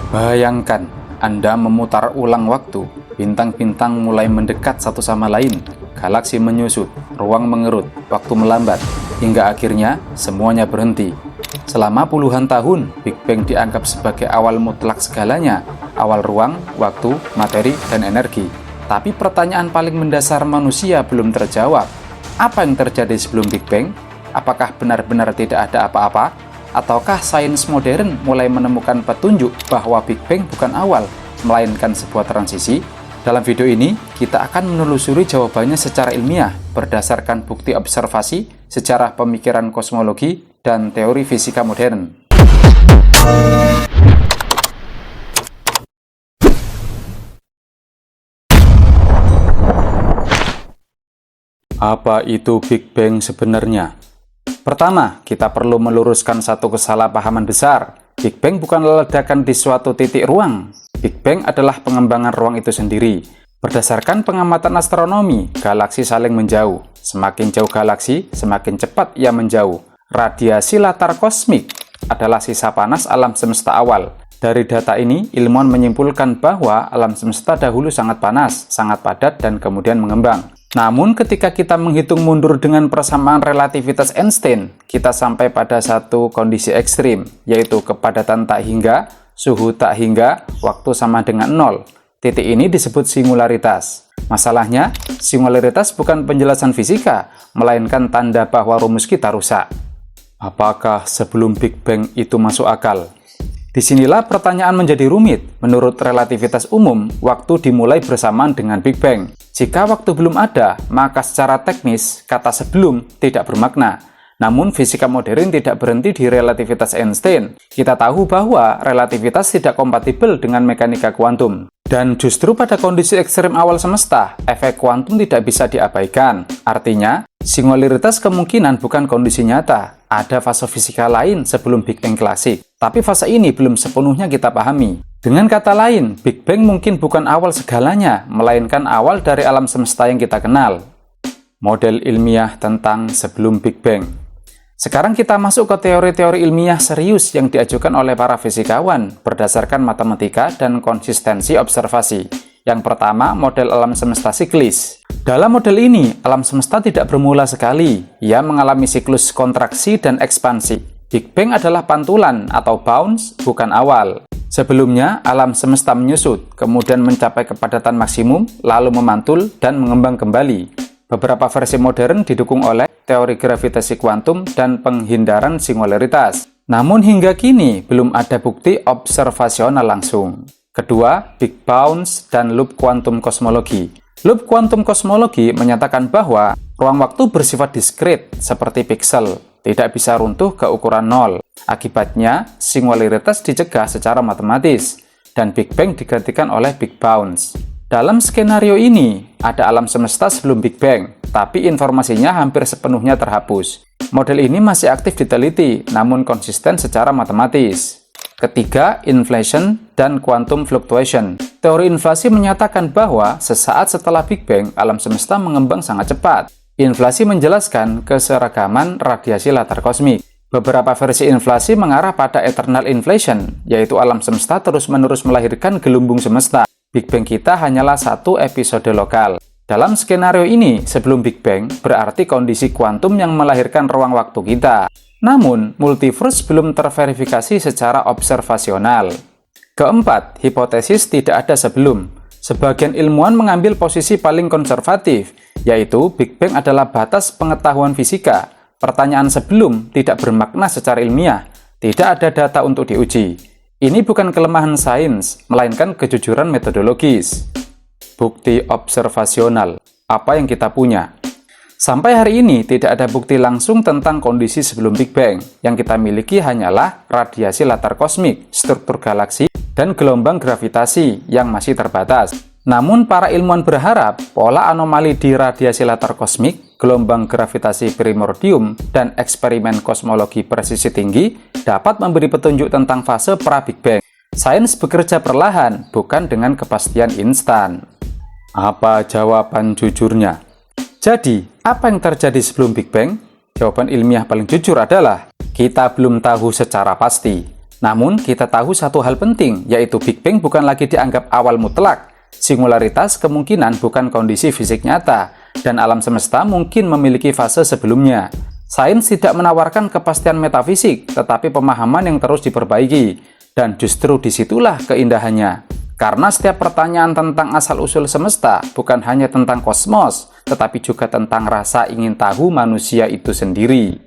Bayangkan, Anda memutar ulang waktu, bintang-bintang mulai mendekat satu sama lain, galaksi menyusut, ruang mengerut, waktu melambat, hingga akhirnya semuanya berhenti. Selama puluhan tahun, Big Bang dianggap sebagai awal mutlak segalanya, awal ruang, waktu, materi, dan energi. Tapi pertanyaan paling mendasar manusia belum terjawab. Apa yang terjadi sebelum Big Bang? Apakah benar-benar tidak ada apa-apa? Ataukah sains modern mulai menemukan petunjuk bahwa Big Bang bukan awal, melainkan sebuah transisi? Dalam video ini, kita akan menelusuri jawabannya secara ilmiah berdasarkan bukti observasi, sejarah pemikiran kosmologi, dan teori fisika modern. Apa itu Big Bang sebenarnya? Pertama, kita perlu meluruskan satu kesalahpahaman besar. Big Bang bukanlah ledakan di suatu titik ruang. Big Bang adalah pengembangan ruang itu sendiri. Berdasarkan pengamatan astronomi, galaksi saling menjauh. Semakin jauh galaksi, semakin cepat ia menjauh. Radiasi latar kosmik adalah sisa panas alam semesta awal. Dari data ini, ilmuwan menyimpulkan bahwa alam semesta dahulu sangat panas, sangat padat, dan kemudian mengembang. Namun ketika kita menghitung mundur dengan persamaan relativitas Einstein, kita sampai pada satu kondisi ekstrim, yaitu kepadatan tak hingga, suhu tak hingga, waktu sama dengan 0. Titik ini disebut singularitas. Masalahnya, singularitas bukan penjelasan fisika, melainkan tanda bahwa rumus kita rusak. Apakah sebelum Big Bang itu masuk akal? Disinilah pertanyaan menjadi rumit. Menurut relativitas umum, waktu dimulai bersamaan dengan Big Bang. Jika waktu belum ada, maka secara teknis, kata sebelum tidak bermakna. Namun fisika modern tidak berhenti di relativitas Einstein. Kita tahu bahwa relativitas tidak kompatibel dengan mekanika kuantum. Dan justru pada kondisi ekstrem awal semesta, efek kuantum tidak bisa diabaikan. Artinya, singularitas kemungkinan bukan kondisi nyata. Ada fase fisika lain sebelum Big Bang klasik. Tapi fase ini belum sepenuhnya kita pahami. Dengan kata lain, Big Bang mungkin bukan awal segalanya, melainkan awal dari alam semesta yang kita kenal. Model ilmiah tentang sebelum Big Bang. Sekarang kita masuk ke teori-teori ilmiah serius yang diajukan oleh para fisikawan berdasarkan matematika dan konsistensi observasi. Yang pertama, model alam semesta siklis. Dalam model ini, alam semesta tidak bermula sekali. Ia mengalami siklus kontraksi dan ekspansi. Big Bang adalah pantulan atau bounce, bukan awal. Sebelumnya, alam semesta menyusut, kemudian mencapai kepadatan maksimum, lalu memantul dan mengembang kembali. Beberapa versi modern didukung oleh teori gravitasi kuantum dan penghindaran singularitas. Namun hingga kini belum ada bukti observasional langsung. Kedua, Big Bounce dan loop kuantum kosmologi. Loop kuantum kosmologi menyatakan bahwa ruang waktu bersifat diskrit seperti piksel, tidak bisa runtuh ke ukuran 0. Akibatnya, singularitas dicegah secara matematis, dan Big Bang digantikan oleh Big Bounce. Dalam skenario ini, ada alam semesta sebelum Big Bang, tapi informasinya hampir sepenuhnya terhapus. Model ini masih aktif diteliti, namun konsisten secara matematis. Ketiga, inflation dan quantum fluctuation. Teori inflasi menyatakan bahwa sesaat setelah Big Bang, alam semesta mengembang sangat cepat. Inflasi menjelaskan keseragaman radiasi latar kosmik. Beberapa versi inflasi mengarah pada eternal inflation, yaitu alam semesta terus-menerus melahirkan gelumbung semesta. Big Bang kita hanyalah satu episode lokal. Dalam skenario ini, sebelum Big Bang, berarti kondisi kuantum yang melahirkan ruang waktu kita. Namun, multiverse belum terverifikasi secara observasional. Keempat, hipotesis tidak ada sebelum. Sebagian ilmuwan mengambil posisi paling konservatif, yaitu Big Bang adalah batas pengetahuan fisika. Pertanyaan sebelum tidak bermakna secara ilmiah, tidak ada data untuk diuji. Ini bukan kelemahan sains, melainkan kejujuran metodologis. Bukti observasional. Apa yang kita punya? Sampai hari ini tidak ada bukti langsung tentang kondisi sebelum Big Bang. Yang kita miliki hanyalah radiasi latar kosmik, struktur galaksi, dan gelombang gravitasi yang masih terbatas. Namun para ilmuwan berharap pola anomali di radiasi latar kosmik, gelombang gravitasi primordium, dan eksperimen kosmologi presisi tinggi dapat memberi petunjuk tentang fase pra-Big Bang. Sains bekerja perlahan, bukan dengan kepastian instan. Apa jawaban jujurnya? Jadi, apa yang terjadi sebelum Big Bang? Jawaban ilmiah paling jujur adalah, kita belum tahu secara pasti. Namun, kita tahu satu hal penting, yaitu Big Bang bukan lagi dianggap awal mutlak. Singularitas kemungkinan bukan kondisi fisik nyata, dan alam semesta mungkin memiliki fase sebelumnya. Sains tidak menawarkan kepastian metafisik, tetapi pemahaman yang terus diperbaiki. Dan justru disitulah keindahannya. Karena setiap pertanyaan tentang asal-usul semesta bukan hanya tentang kosmos, tetapi juga tentang rasa ingin tahu manusia itu sendiri.